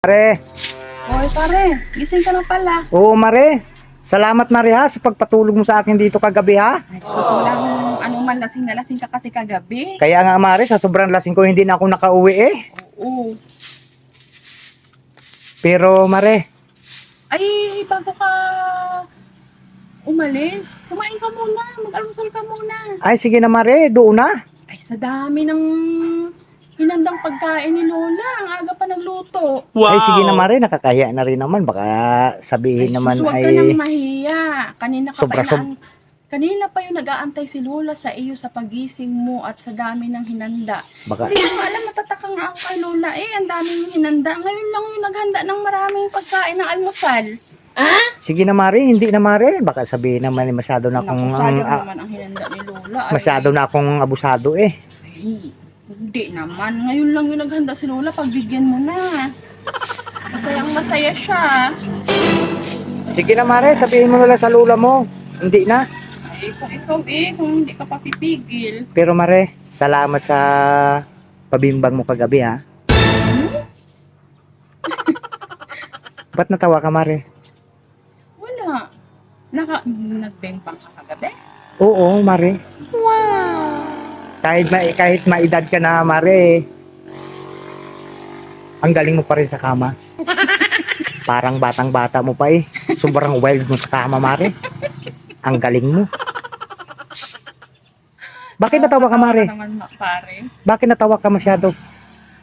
Mare. Hoy pare, gising ka na pala. Oo, Mare. Salamat, Mare, ha, sa pagpatulog mo sa akin dito kagabi, ha. Ay, sobrang ano man, lasing na lasing ka kasi kagabi. Kaya nga, Mare, sa sobrang lasing ko, hindi na ako nakauwi, eh. Oo. Pero, Mare, Ay, bago ka umalis, kumain ka muna, mag-almusal ka muna. ay, sige na, Mare, doon na. Ay, sa dami ng hinandang pagkain ni Lola, ang aga pa nagluto. Ay, sige na, Mare, nakakahiya na rin naman. Baka sabihin naman sus, huwag ay... ka nang mahiya. Kanina pa yung nag-aantay si Lola sa iyo sa pagising mo at sa dami ng hinanda. Baka... Hindi mo alam, matataka nga ako kay Lola ang daming hinanda. Ngayon lang yung naghanda ng maraming pagkain ng almusal. Sige na, Mare, hindi na, Mare. Baka sabihin naman, masyado na akong... Sayang naman ang hinanda ni Lola. masyado na akong abusado, eh. Ay, hindi naman. Ngayon lang yung naghanda si Lola, pagbigyan mo na. Masayang masaya siya. Sige na, Mare, sabihin mo na lang sa lula mo. Hindi na. Ay, kung ikaw kung hindi ka papipigil. Pero, Mare, salamat sa pabimbang mo kagabi, ha. Ba't natawa ka, Mare? Wala. Nagbempang ka kagabi? Oo, Mare. Kahit maedad ka na, Mare, ang galing mo pa rin sa kama. Parang batang-bata mo pa, eh. Sobrang wild mo sa kama, Mare. Ang galing mo. Bakit natawa ka, Mare? Naman, pare. Bakit natawa ka masyado?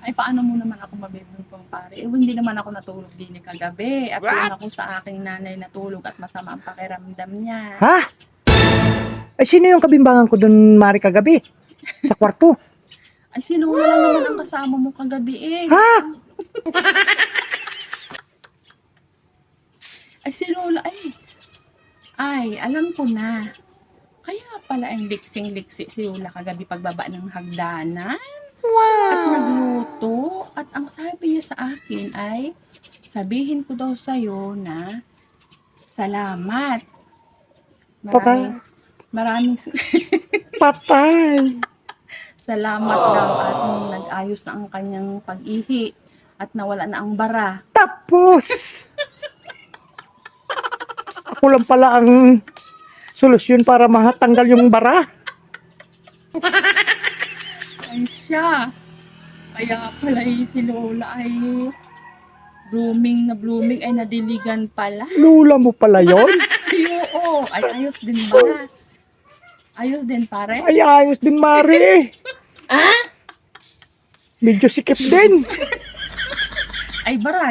Ay, paano mo naman ako mabibigong pare? Eh, hindi naman ako natulog din kagabi. At yun ako sa aking nanay natulog at masama ang pakiramdam niya. Ha? Ay, sino yung kabimbangan ko dun, Mare, kagabi? Sa kwarto? Ay, si Lola lang naman ang kasama mo kagabi eh. Ha? Ay, si Lola, ay, alam ko na. Kaya pala ang liksing-liksi si Lola kagabi pagbaba ng hagdanan. At nagluto. At ang sabi niya sa akin ay, sabihin ko daw sa'yo na, salamat. Maraming Patay. salamat daw at nung nag-ayos na ang kanyang pag-ihi at nawala na ang bara. Tapos, ako lang pala ang solusyon para matanggal yung bara. Ay siya. Kaya pala si Lola ay blooming ay nadiligan pala. Lula mo pala yon? Ay, oo. Ay, ayos din ba? Ayos din, pare? Ay, ayos din, Mare. Medyo sikip din. Ay, bara.